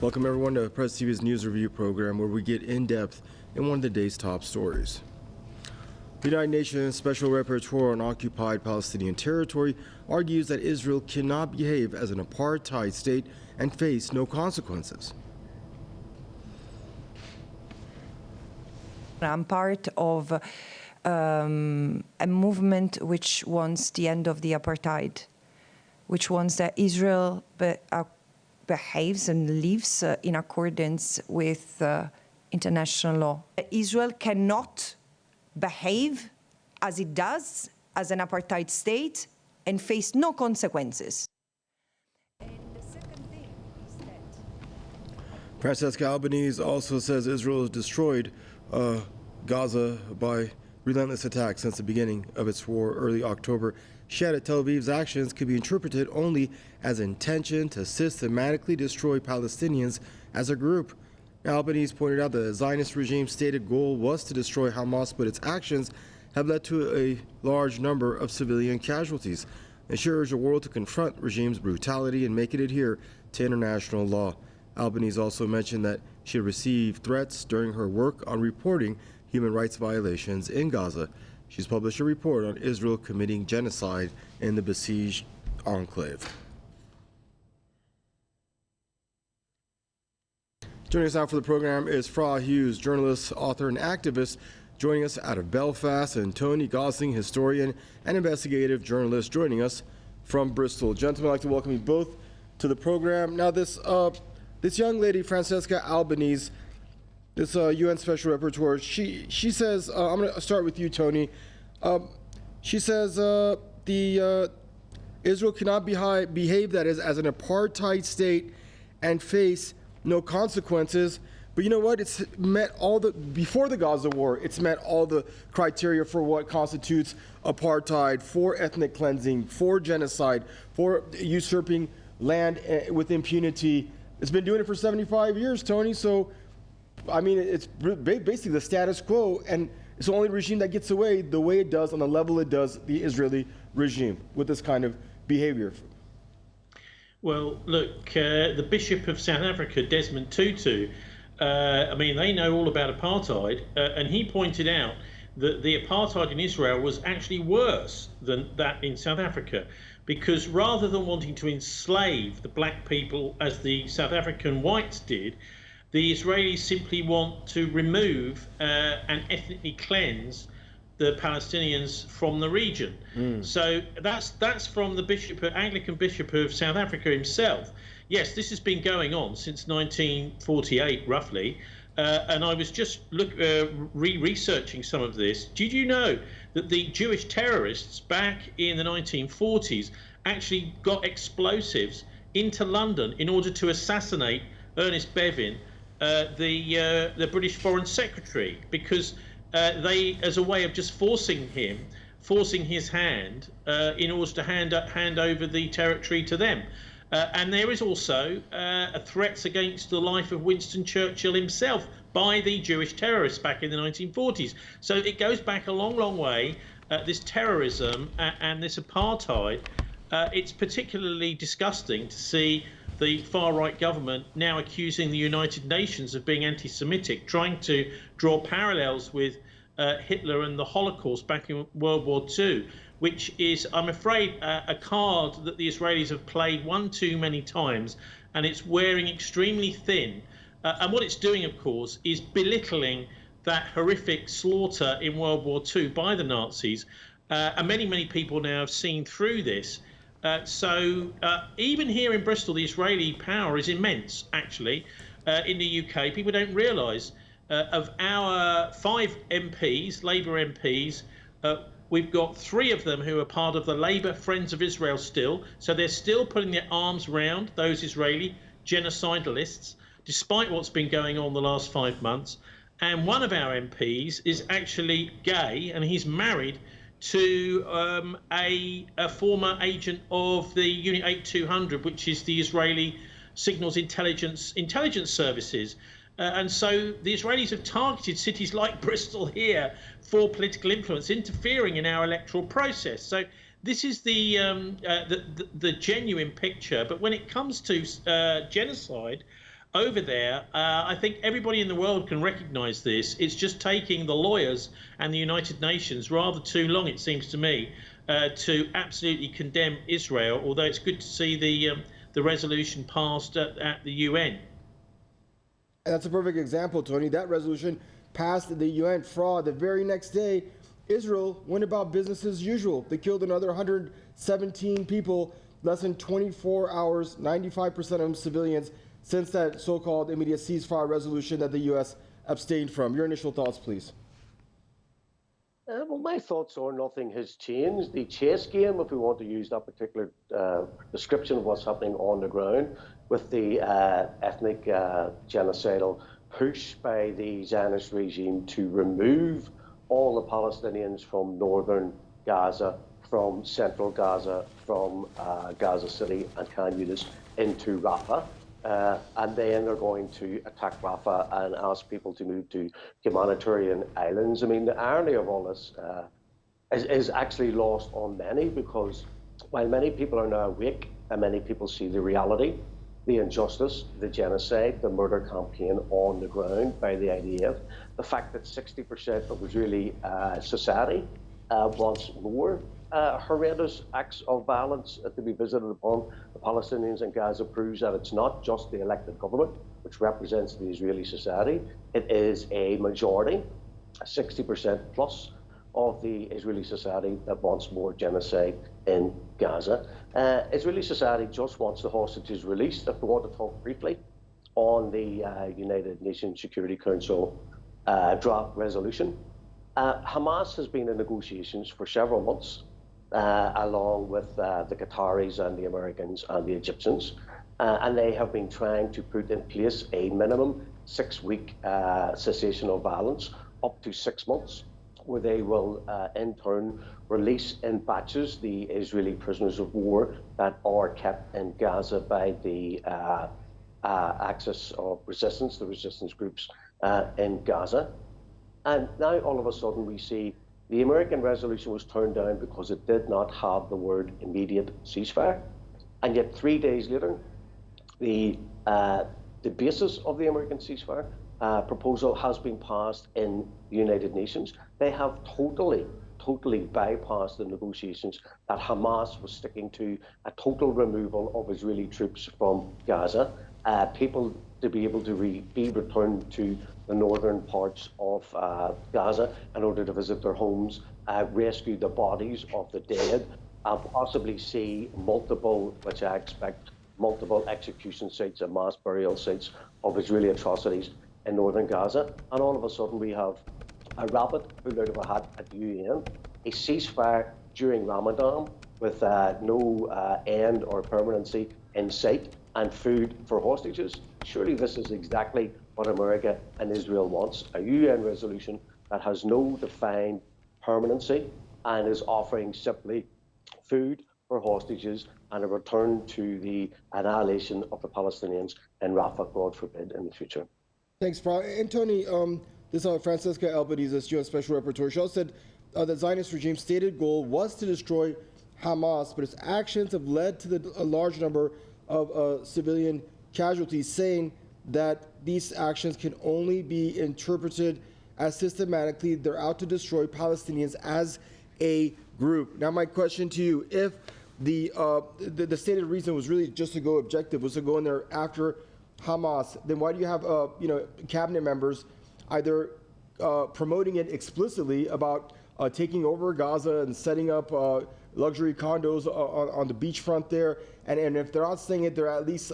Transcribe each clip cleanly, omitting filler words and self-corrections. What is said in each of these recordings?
Welcome everyone to Press TV's News Review program, where we get in depth in one of the day's top stories. The United Nations Special Rapporteur on Occupied Palestinian Territory argues that Israel cannot behave as an apartheid state and face no consequences. I'm part of a movement which wants the end of the apartheid, which wants that Israel behaves and lives in accordance with international law. Israel cannot behave as it does as an apartheid state and face no consequences. And the second thing is that Francesca Albanese also says Israel has destroyed Gaza by relentless attacks since the beginning of its war early October. She added Tel Aviv's actions could be interpreted only as intention to systematically destroy Palestinians as a group. Albanese pointed out that the Zionist regime's stated goal was to destroy Hamas, but its actions have led to a large number of civilian casualties. And she urged the world to confront regime's brutality and make it adhere to international law. Albanese also mentioned that she had received threats during her work on reporting human rights violations in Gaza. She's published a report on Israel committing genocide in the besieged enclave. Joining us now for the program is Hughes, journalist, author, and activist, joining us out of Belfast, and Tony Gosling, historian and investigative journalist, joining us from Bristol. Gentlemen, I'd like to welcome you both to the program. Now, this young lady, Francesca Albanese, this UN Special Rapporteur, she says, I'm going to start with you, Tony. She says Israel cannot behave that is as an apartheid state and face no consequences. But you know what? It's met before the Gaza war, it's met all the criteria for what constitutes apartheid, for ethnic cleansing, for genocide, for usurping land with impunity. It's been doing it for 75 years, Tony. So, I mean, it's basically the status quo, and it's the only regime that gets away the way it does, on the level it does, the Israeli regime, with this kind of behavior. Well, look, the Bishop of South Africa, Desmond Tutu, I mean, they know all about apartheid, and he pointed out that the apartheid in Israel was actually worse than that in South Africa, because rather than wanting to enslave the black people as the South African whites did, the Israelis simply want to remove and ethnically cleanse the Palestinians from the region. So that's from the Anglican Bishop of South Africa himself. Yes, this has been going on since 1948, roughly. And I was just researching some of this. Did you know that the Jewish terrorists back in the 1940s actually got explosives into London in order to assassinate Ernest Bevin, the British Foreign Secretary, because they, as a way of just forcing his hand in order to hand over the territory to them. And there is also threats against the life of Winston Churchill himself by the Jewish terrorists back in the 1940s. So it goes back a long, long way, this terrorism and this apartheid. It's particularly disgusting to see the far-right government now accusing the United Nations of being anti-Semitic, trying to draw parallels with Hitler and the Holocaust back in World War II, which is, I'm afraid, a card that the Israelis have played one too many times, and it's wearing extremely thin. And what it's doing, of course, is belittling that horrific slaughter in World War II by the Nazis. And many, many people now have seen through this. So even here in Bristol, the Israeli power is immense, actually. In the UK, people don't realise of our 5 MPs, Labour MPs, we've got 3 of them who are part of the Labour Friends of Israel still. So they're still putting their arms round those Israeli genocidalists, despite what's been going on the last 5 months. And one of our MPs is actually gay, and he's married to a former agent of the Unit 8200, which is the Israeli Signals Intelligence Services. And so the Israelis have targeted cities like Bristol here for political influence, interfering in our electoral process. So this is the genuine picture. But when it comes to genocide, over there. I think everybody in the world can recognise this. It's just taking the lawyers and the United Nations rather too long, it seems to me, to absolutely condemn Israel, although it's good to see the resolution passed at the UN. And that's a perfect example, Tony. That resolution passed the UN. Fraud. The very next day, Israel went about business as usual. They killed another 117 people, less than 24 hours, 95% of them civilians, since that so-called immediate ceasefire resolution that the U.S. abstained from. Your initial thoughts, please. Well, my thoughts are nothing has changed. The chess game, if we want to use that particular description of what's happening on the ground, with the ethnic genocidal push by the Zionist regime to remove all the Palestinians from northern Gaza, from central Gaza, from Gaza City and Khan Yunis into Rafah. And then they're going to attack Rafah and ask people to move to humanitarian islands. I mean, the irony of all this is actually lost on many, because while many people are now awake and many people see the reality, the injustice, the genocide, the murder campaign on the ground by the IDF, the fact that 60% of Israeli society wants more horrendous acts of violence to be visited upon the Palestinians in Gaza proves that it's not just the elected government which represents the Israeli society. It is a majority, 60% plus, of the Israeli society that wants more genocide in Gaza. Israeli society just wants the hostages released. If we want to talk briefly on the United Nations Security Council draft resolution, Hamas has been in negotiations for several months, along with the Qataris and the Americans and the Egyptians, and they have been trying to put in place a minimum 6-week cessation of violence, up to 6 months, where they will in turn release in batches the Israeli prisoners of war that are kept in Gaza by the axis of resistance, the resistance groups in Gaza. And now all of a sudden we see the American resolution was turned down because it did not have the word immediate ceasefire. And yet 3 days later, the basis of the American ceasefire proposal has been passed in the United Nations. They have totally bypassed the negotiations that Hamas was sticking to, a total removal of Israeli troops from Gaza, people to be able to be returned to the northern parts of Gaza in order to visit their homes, rescue the bodies of the dead, and possibly see multiple, which I expect, multiple execution sites and mass burial sites of Israeli atrocities in northern Gaza. And all of a sudden we have a rabbit pulled out of a hat at the UN, a ceasefire during Ramadan with no end or permanency in sight, and food for hostages. Surely this is exactly what America and Israel wants, a UN resolution that has no defined permanency and is offering simply food for hostages and a return to the annihilation of the Palestinians in Rafah, God forbid, in the future. Thanks, Fra. And Tony, this is Francesca Albanese, this UN Special Rapporteur. She also said the Zionist regime's stated goal was to destroy Hamas, but its actions have led to a large number of civilian casualties, saying that these actions can only be interpreted as systematically they're out to destroy Palestinians as a group. Now, my question to you, if the stated reason was really just to go objective, was to go in there after Hamas, then why do you have cabinet members either promoting it explicitly about taking over Gaza and setting up luxury condos on the beachfront there, and if they're not saying it, they're at least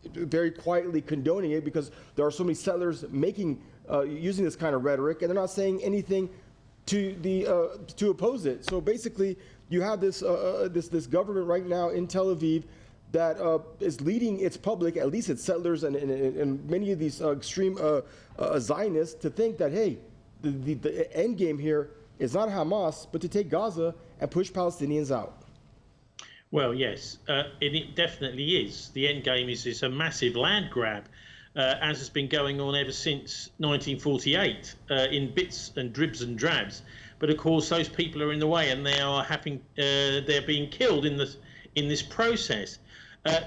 very quietly condoning it, because there are so many settlers using this kind of rhetoric, and they're not saying anything to oppose it. So basically, you have this government right now in Tel Aviv that is leading its public, at least its settlers and many of these extreme Zionists, to think that, hey, the end game here is not Hamas, but to take Gaza and push Palestinians out. Well, yes, it definitely is. The end game is a massive land grab, as has been going on ever since 1948, in bits and dribs and drabs. But of course, those people are in the way, and they are they're being killed in this process.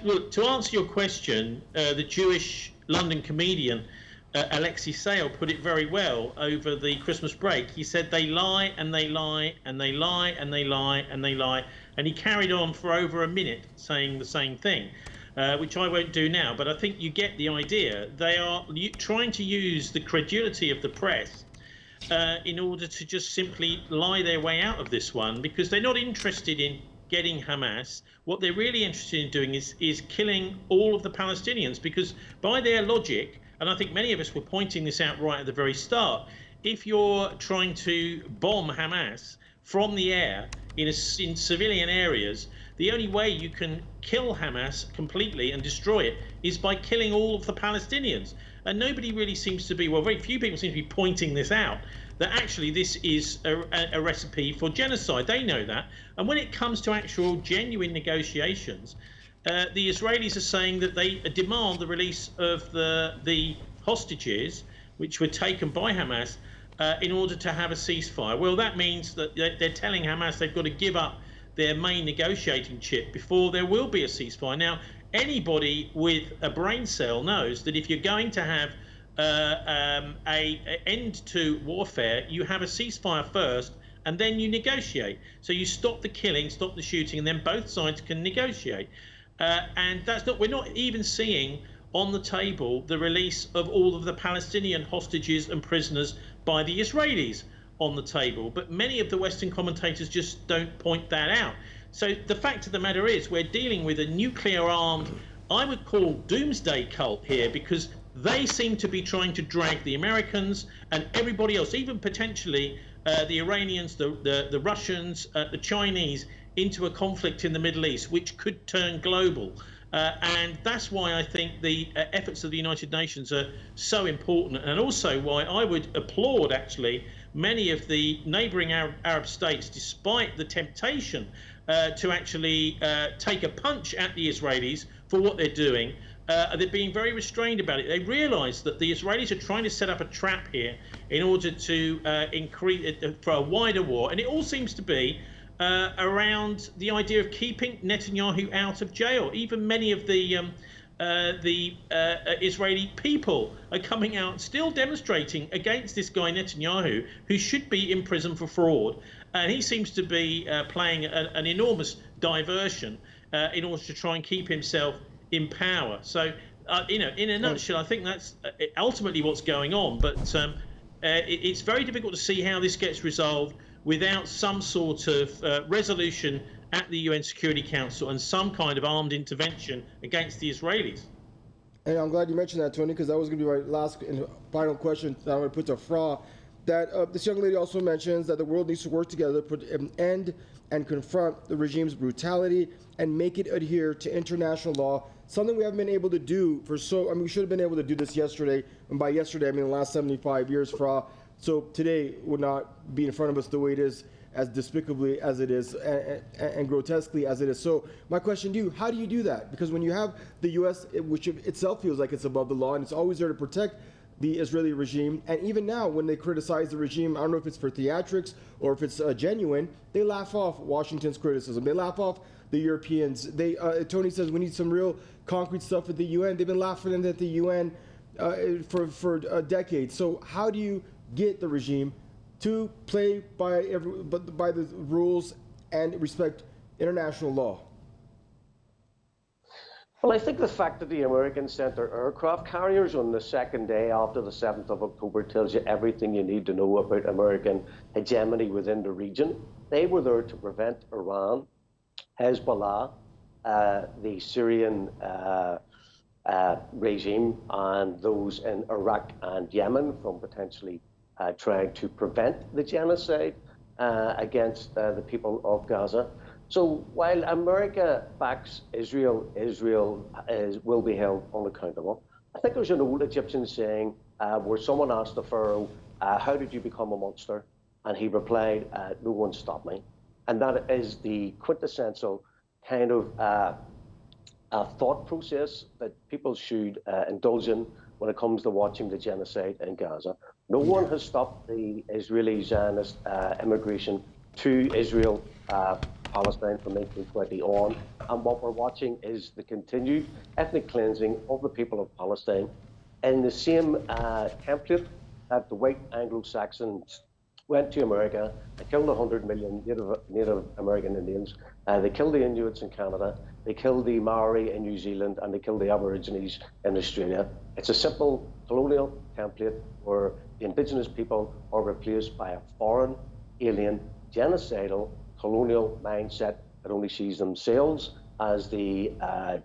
Look, to answer your question, the Jewish London comedian Alexei Sayle put it very well over the Christmas break. He said they lie and they lie and they lie and they lie and they lie, and he carried on for over a minute saying the same thing, which I won't do now, but I think you get the idea. They are trying to use the credulity of the press in order to just simply lie their way out of this one, because they're not interested in getting Hamas. What they're really interested in doing is killing all of the Palestinians, because by their logic, and I think many of us were pointing this out right at the very start, if you're trying to bomb Hamas from the air in civilian areas, the only way you can kill Hamas completely and destroy it is by killing all of the Palestinians. And nobody really seems to be, well, very few people seem to be pointing this out, that actually this is a recipe for genocide. They know that. And when it comes to actual genuine negotiations, the Israelis are saying that they demand the release of the hostages which were taken by Hamas in order to have a ceasefire. Well, that means that they're telling Hamas they've got to give up their main negotiating chip before there will be a ceasefire. Now, anybody with a brain cell knows that if you're going to have an end to warfare, you have a ceasefire first and then you negotiate. So you stop the killing, stop the shooting, and then both sides can negotiate. And that's not, we're not even seeing on the table the release of all of the Palestinian hostages and prisoners by the Israelis on the table. But many of the Western commentators just don't point that out. So the fact of the matter is we're dealing with a nuclear-armed, I would call doomsday cult here, because they seem to be trying to drag the Americans and everybody else, even potentially the Iranians, the Russians, the Chinese, into a conflict in the Middle East, which could turn global. And that's why I think the efforts of the United Nations are so important, and also why I would applaud, actually, many of the neighbouring Arab states, despite the temptation to actually take a punch at the Israelis for what they're doing. They're being very restrained about it. They realise that the Israelis are trying to set up a trap here in order to increase for a wider war, and it all seems to be around the idea of keeping Netanyahu out of jail. Even many of the Israeli people are coming out still demonstrating against this guy Netanyahu, who should be in prison for fraud, and he seems to be playing an enormous diversion in order to try and keep himself in power. So you know, in a nutshell, I think that's ultimately what's going on, but it's very difficult to see how this gets resolved without some sort of resolution at the UN Security Council and some kind of armed intervention against the Israelis. And I'm glad you mentioned that, Tony, because that was going to be my last and final question that I'm going to put to Fra. That this young lady also mentions that the world needs to work together to put an end and confront the regime's brutality and make it adhere to international law, something we haven't been able to do for we should have been able to do this yesterday, and by yesterday I mean the last 75 years, Fra. So today would not be in front of us the way it is, as despicably as it is and grotesquely as it is. So my question to you, how do you do that? Because when you have the U.S., which itself feels like it's above the law and it's always there to protect the Israeli regime, and even now when they criticize the regime, I don't know if it's for theatrics or if it's genuine, they laugh off Washington's criticism. They laugh off the Europeans. Tony says we need some real concrete stuff at the UN. They've been laughing at the UN for decades. So how do you get the regime to play by the rules and respect international law? Well, I think the fact that the Americans sent their aircraft carriers on the second day after the 7th of October tells you everything you need to know about American hegemony within the region. They were there to prevent Iran, Hezbollah, the Syrian regime, and those in Iraq and Yemen from potentially trying to prevent the genocide against the people of Gaza. So while America backs Israel, Israel will be held unaccountable. I think there's an old Egyptian saying where someone asked the pharaoh, how did you become a monster? And he replied, no one stopped me. And that is the quintessential kind of thought process that people should indulge in when it comes to watching the genocide in Gaza. No one has stopped the Israeli Zionist immigration to Israel, Palestine from 1920 on. And what we're watching is the continued ethnic cleansing of the people of Palestine in the same template that the white Anglo-Saxons went to America. They killed 100 million Native American Indians. They killed the Inuits in Canada. They killed the Maori in New Zealand, and they killed the Aborigines in Australia. It's a simple colonial template where the indigenous people are replaced by a foreign, alien, genocidal, colonial mindset that only sees themselves as the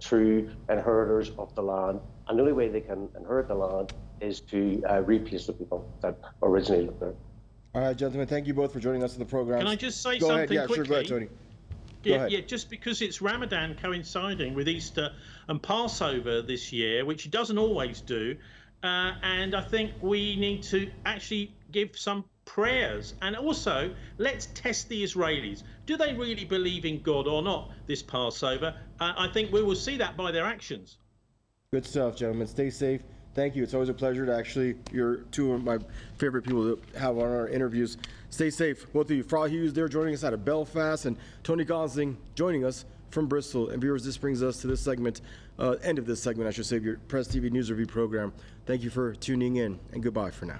true inheritors of the land. And the only way they can inherit the land is to replace the people that originally lived there. All right, gentlemen, thank you both for joining us in the program. Can I just say go something ahead. Yeah, quickly? Sure, go ahead, Tony. Yeah, just because it's Ramadan coinciding with Easter and Passover this year, which it doesn't always do, and I think we need to actually give some prayers, and also let's test the Israelis. Do they really believe in God or not this Passover? I think we will see that by their actions. Good stuff, gentlemen. Stay safe. Thank you. It's always a pleasure to actually, you're two of my favorite people to have on our interviews. Stay safe. Both of you. Fra Hughes there joining us out of Belfast, and Tony Gosling joining us from Bristol. And viewers, this brings us to this segment, end of this segment, I should say, of your Press TV News Review program. Thank you for tuning in, and goodbye for now.